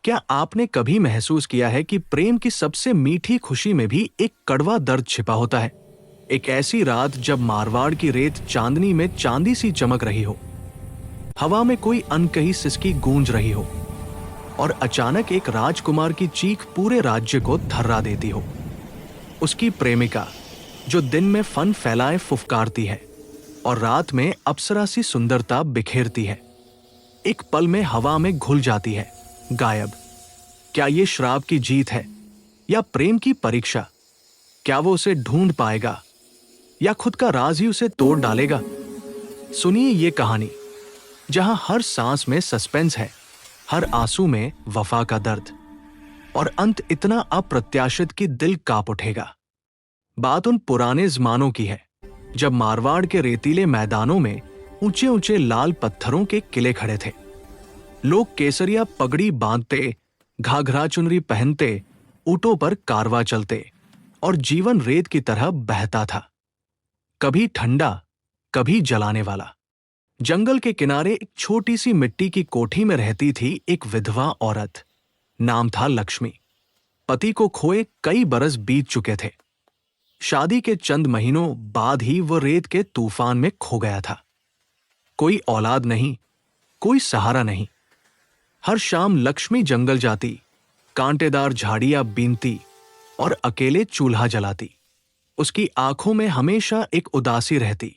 क्या आपने कभी महसूस किया है कि प्रेम की सबसे मीठी खुशी में भी एक कड़वा दर्द छिपा होता है? एक ऐसी रात जब मारवाड़ की रेत चांदनी में चांदी सी चमक रही हो, हवा में कोई अनकही सिसकी गूंज रही हो और अचानक एक राजकुमार की चीख पूरे राज्य को थर्रा देती हो। उसकी प्रेमिका जो दिन में फन फैलाए फुफकारती है और रात में अप्सरा सी सुंदरता बिखेरती है, एक पल में हवा में घुल जाती है, गायब। क्या ये श्राप की जीत है या प्रेम की परीक्षा? क्या वो उसे ढूंढ पाएगा या खुद का राज ही उसे तोड़ डालेगा? सुनिए ये कहानी जहां हर सांस में सस्पेंस है, हर आंसू में वफा का दर्द और अंत इतना अप्रत्याशित कि दिल कांप उठेगा। बात उन पुराने जमानों की है जब मारवाड़ के रेतीले मैदानों में ऊंचे ऊंचे लाल पत्थरों के किले खड़े थे। लोग केसरिया पगड़ी बांधते, घाघरा चुनरी पहनते, ऊंटों पर कारवा चलते और जीवन रेत की तरह बहता था, कभी ठंडा, कभी जलाने वाला। जंगल के किनारे एक छोटी सी मिट्टी की कोठी में रहती थी एक विधवा औरत। नाम था लक्ष्मी। पति को खोए कई बरस बीत चुके थे। शादी के चंद महीनों बाद ही वो रेत के तूफान में खो गया था। कोई औलाद नहीं, कोई सहारा नहीं। हर शाम लक्ष्मी जंगल जाती, कांटेदार झाड़ियां बीनती और अकेले चूल्हा जलाती। उसकी आंखों में हमेशा एक उदासी रहती,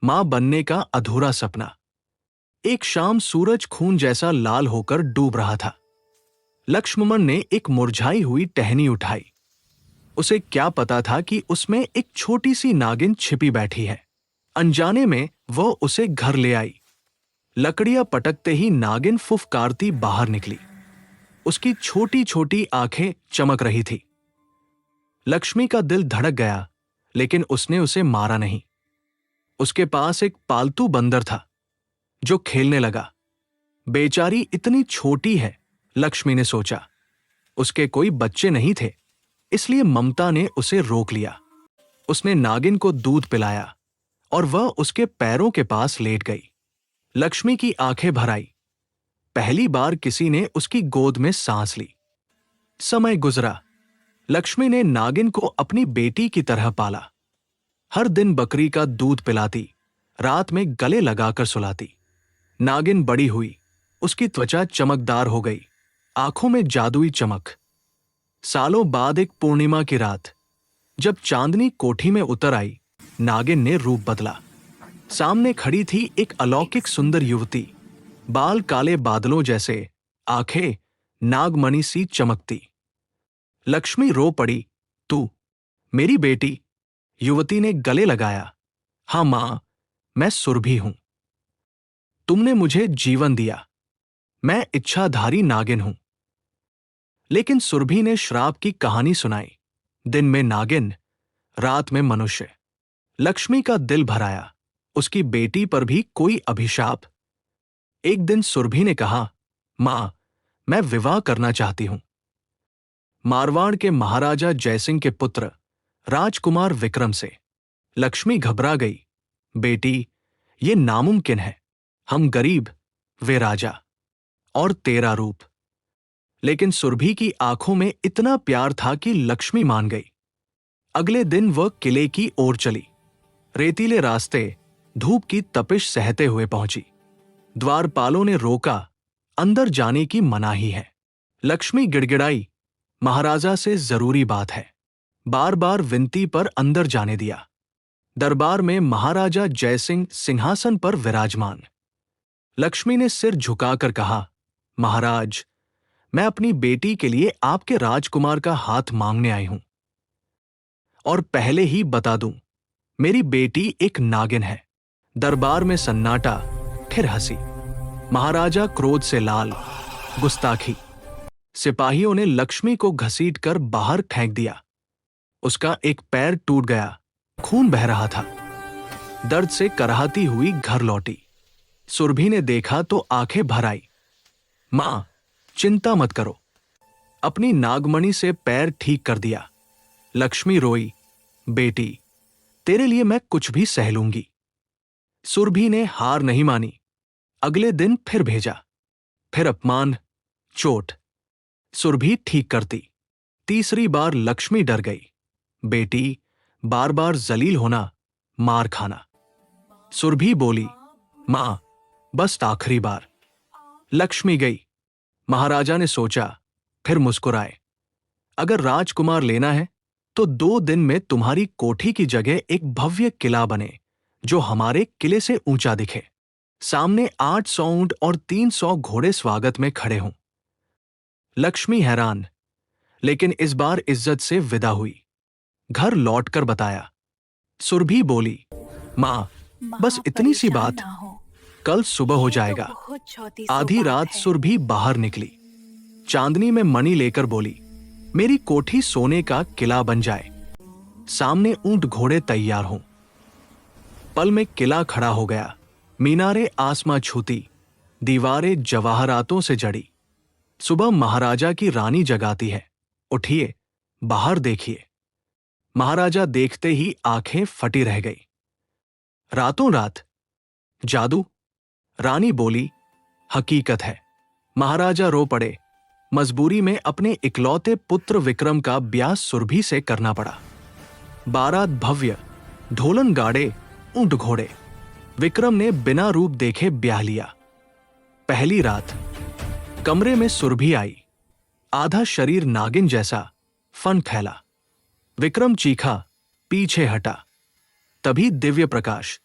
मां बनने का अधूरा सपना। एक शाम सूरज खून जैसा लाल होकर डूब रहा था। लक्ष्मण ने एक मुरझाई हुई टहनी उठाई। उसे क्या पता था कि उसमें एक छोटी सी नागिन छिपी बैठी है। अनजाने में वो उसे घर ले आई। लकड़ियां पटकते ही नागिन फुफकारती बाहर निकली। उसकी छोटी छोटी आंखें चमक रही थी। लक्ष्मी का दिल धड़क गया, लेकिन उसने उसे मारा नहीं। उसके पास एक पालतू बंदर था जो खेलने लगा। बेचारी इतनी छोटी है, लक्ष्मी ने सोचा। उसके कोई बच्चे नहीं थे, इसलिए ममता ने उसे रोक लिया। उसने नागिन को दूध पिलाया और वह उसके पैरों के पास लेट गई। लक्ष्मी की आंखें भर आई। पहली बार किसी ने उसकी गोद में सांस ली। समय गुजरा। लक्ष्मी ने नागिन को अपनी बेटी की तरह पाला। हर दिन बकरी का दूध पिलाती, रात में गले लगाकर सुलाती। नागिन बड़ी हुई, उसकी त्वचा चमकदार हो गई, आंखों में जादुई चमक। सालों बाद एक पूर्णिमा की रात जब चांदनी कोठी में उतर आई, नागिन ने रूप बदला। सामने खड़ी थी एक अलौकिक सुंदर युवती, बाल काले बादलों जैसे, आंखें नागमणि सी चमकती। लक्ष्मी रो पड़ी। तू मेरी बेटी? युवती ने गले लगाया। हाँ मां, मैं सुरभि हूं। तुमने मुझे जीवन दिया। मैं इच्छाधारी नागिन हूं। लेकिन सुरभि ने श्राप की कहानी सुनाई। दिन में नागिन, रात में मनुष्य। लक्ष्मी का दिल भर आया। उसकी बेटी पर भी कोई अभिशाप। एक दिन सुरभि ने कहा, मां, मैं विवाह करना चाहती हूं। मारवाड़ के महाराजा जयसिंह के पुत्र राजकुमार विक्रम से। लक्ष्मी घबरा गई। बेटी, ये नामुमकिन है। हम गरीब, वे राजा, और तेरा रूप। लेकिन सुरभि की आंखों में इतना प्यार था कि लक्ष्मी मान गई। अगले दिन वह किले की ओर चली। रेतीले रास्ते धूप की तपिश सहते हुए पहुंची। द्वारपालों ने रोका, अंदर जाने की मनाही है। लक्ष्मी गिड़गिड़ाई, महाराजा से जरूरी बात है। बार बार विनती पर अंदर जाने दिया। दरबार में महाराजा जयसिंह सिंहासन पर विराजमान। लक्ष्मी ने सिर झुकाकर कहा, महाराज, मैं अपनी बेटी के लिए आपके राजकुमार का हाथ मांगने आई हूं। और पहले ही बता दूं, मेरी बेटी एक नागिन है। दरबार में सन्नाटा, फिर हंसी। महाराजा क्रोध से लाल, गुस्ताखी। सिपाहियों ने लक्ष्मी को घसीटकर बाहर फेंक दिया। उसका एक पैर टूट गया, खून बह रहा था। दर्द से कराहती हुई घर लौटी। सुरभि ने देखा तो आंखें भर आई। मां, चिंता मत करो, अपनी नागमणि से पैर ठीक कर दिया। लक्ष्मी रोई, बेटी, तेरे लिए मैं कुछ भी सह लूंगी। सुरभि ने हार नहीं मानी। अगले दिन फिर भेजा। फिर अपमान, चोट। सुरभि ठीक करती। तीसरी बार लक्ष्मी डर गई। बेटी, बार बार जलील होना, मार खाना। सुरभि बोली, मां, बस आखिरी बार। लक्ष्मी गई। महाराजा ने सोचा, फिर मुस्कुराए। अगर राजकुमार लेना है तो 2 दिन में तुम्हारी कोठी की जगह एक भव्य किला बने जो हमारे किले से ऊंचा दिखे। सामने 800 ऊंट और 300 घोड़े स्वागत में खड़े हों। लक्ष्मी हैरान, लेकिन इस बार इज्जत से विदा हुई। घर लौटकर बताया। सुरभि बोली, मां, बस इतनी सी बात, कल सुबह हो जाएगा। आधी रात सुरभि बाहर निकली। चांदनी में मणि लेकर बोली, मेरी कोठी सोने का किला बन जाए, सामने ऊंट घोड़े तैयार हों। पल में किला खड़ा हो गया। मीनारें आसमां छूती, दीवारें जवाहरातों से जड़ी। सुबह महाराजा की रानी जगाती है, उठिए, बाहर देखिए। महाराजा देखते ही आंखें फटी रह गई। रातों रात जादू? रानी बोली, हकीकत है। महाराजा रो पड़े। मजबूरी में अपने इकलौते पुत्र विक्रम का ब्याह सुरभि से करना पड़ा। बारात भव्य, ढोलन गाड़े, ऊंट घोड़े। विक्रम ने बिना रूप देखे ब्याह लिया। पहली रात कमरे में सुरभि आई। आधा शरीर नागिन जैसा, फन फैला। विक्रम चीखा, पीछे हटा। तभी दिव्य प्रकाश।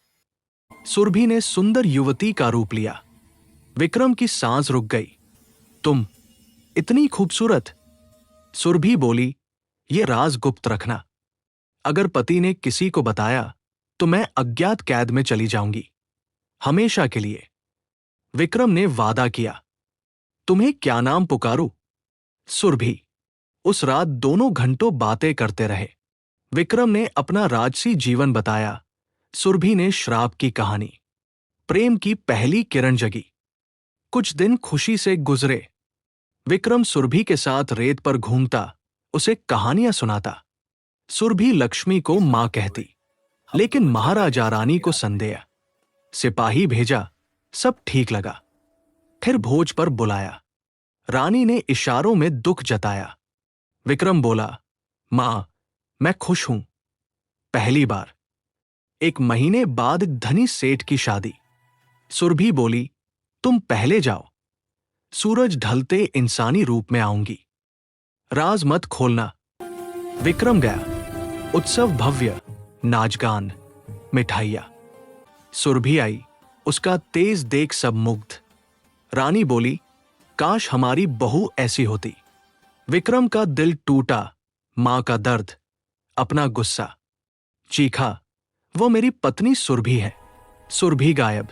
सुरभि ने सुंदर युवती का रूप लिया। विक्रम की सांस रुक गई। तुम इतनी खूबसूरत? सुरभि बोली, ये राज गुप्त रखना। अगर पति ने किसी को बताया तो मैं अज्ञात कैद में चली जाऊंगी, हमेशा के लिए। विक्रम ने वादा किया। तुम्हें क्या नाम पुकारूं? सुरभि। उस रात दोनों घंटों बातें करते रहे। विक्रम ने अपना राजसी जीवन बताया, सुरभि ने श्राप की कहानी। प्रेम की पहली किरण जगी। कुछ दिन खुशी से गुजरे। विक्रम सुरभि के साथ रेत पर घूमता, उसे कहानियां सुनाता। सुरभि लक्ष्मी को मां कहती, लेकिन महाराजा रानी को संदेह। सिपाही भेजा, सब ठीक लगा। फिर भोज पर बुलाया। रानी ने इशारों में दुख जताया। विक्रम बोला, मां, मैं खुश हूं। पहली बार। 1 महीने बाद धनी सेठ की शादी। सुरभि बोली, तुम पहले जाओ, सूरज ढलते इंसानी रूप में आऊंगी। राज मत खोलना। विक्रम गया। उत्सव भव्य, नाचगान, मिठाइयां। सुरभि आई, उसका तेज देख सब मुग्ध। रानी बोली, काश हमारी बहू ऐसी होती। विक्रम का दिल टूटा। मां का दर्द, अपना गुस्सा। चीखा, वो मेरी पत्नी सुरभि है। सुरभि गायब।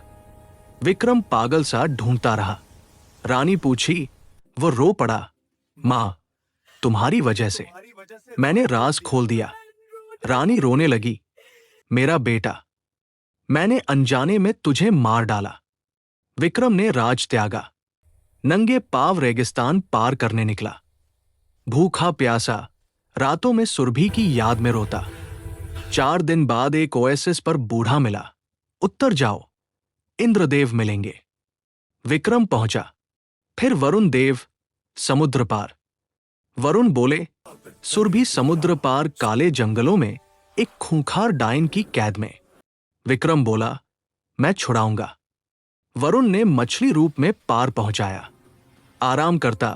विक्रम पागल सा ढूंढता रहा। रानी पूछी, वो रो पड़ा। मां, तुम्हारी वजह से मैंने राज खोल दिया। रानी रोने लगी, मेरा बेटा, मैंने अनजाने में तुझे मार डाला। विक्रम ने राज त्यागा। नंगे पांव रेगिस्तान पार करने निकला। भूखा प्यासा, रातों में सुरभि की याद में रोता। 4 दिन बाद एक ओएसिस पर बूढ़ा मिला। उत्तर जाओ, इंद्रदेव मिलेंगे। विक्रम पहुंचा। फिर वरुण देव, समुद्र पार। वरुण बोले, सुरभि समुद्र पार काले जंगलों में एक खूंखार डायन की कैद में। विक्रम बोला, मैं छुड़ाऊंगा। वरुण ने मछली रूप में पार पहुंचाया। आराम करता,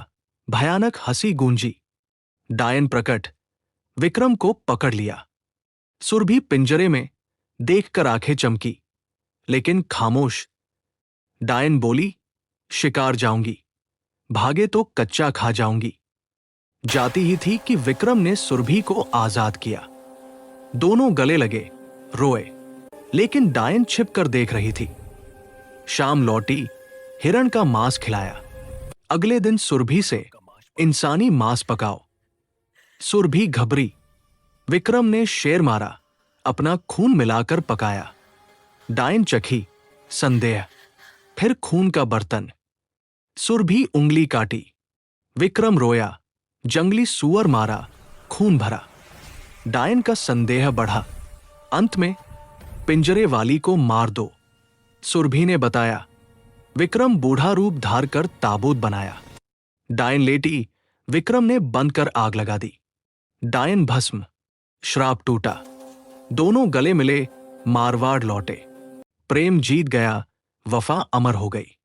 भयानक हंसी गूंजी। डायन प्रकट। विक्रम को पकड़ लिया। सुरभि पिंजरे में, देखकर आंखें चमकी, लेकिन खामोश। डायन बोली, शिकार जाऊंगी, भागे तो कच्चा खा जाऊंगी। जाती ही थी कि विक्रम ने सुरभि को आजाद किया। दोनों गले लगे, रोए, लेकिन डायन छिप कर देख रही थी। शाम लौटी, हिरण का मांस खिलाया। अगले दिन सुरभि से, इंसानी मांस पकाओ। सुरभि घबरी। विक्रम ने शेर मारा, अपना खून मिलाकर पकाया। डायन चखी, संदेह, फिर खून का बर्तन। सुरभि उंगली काटी। विक्रम रोया, जंगली सुअर मारा, खून भरा। डायन का संदेह बढ़ा। अंत में पिंजरे वाली को मार दो। सुरभि ने बताया। विक्रम बूढ़ा रूप धार कर ताबूत बनाया। डायन लेटी, विक्रम ने बंद कर आग लगा दी। डायन भस्म, श्राप टूटा, दोनों गले मिले, मारवाड़ लौटे। प्रेम जीत गया, वफा अमर हो गई।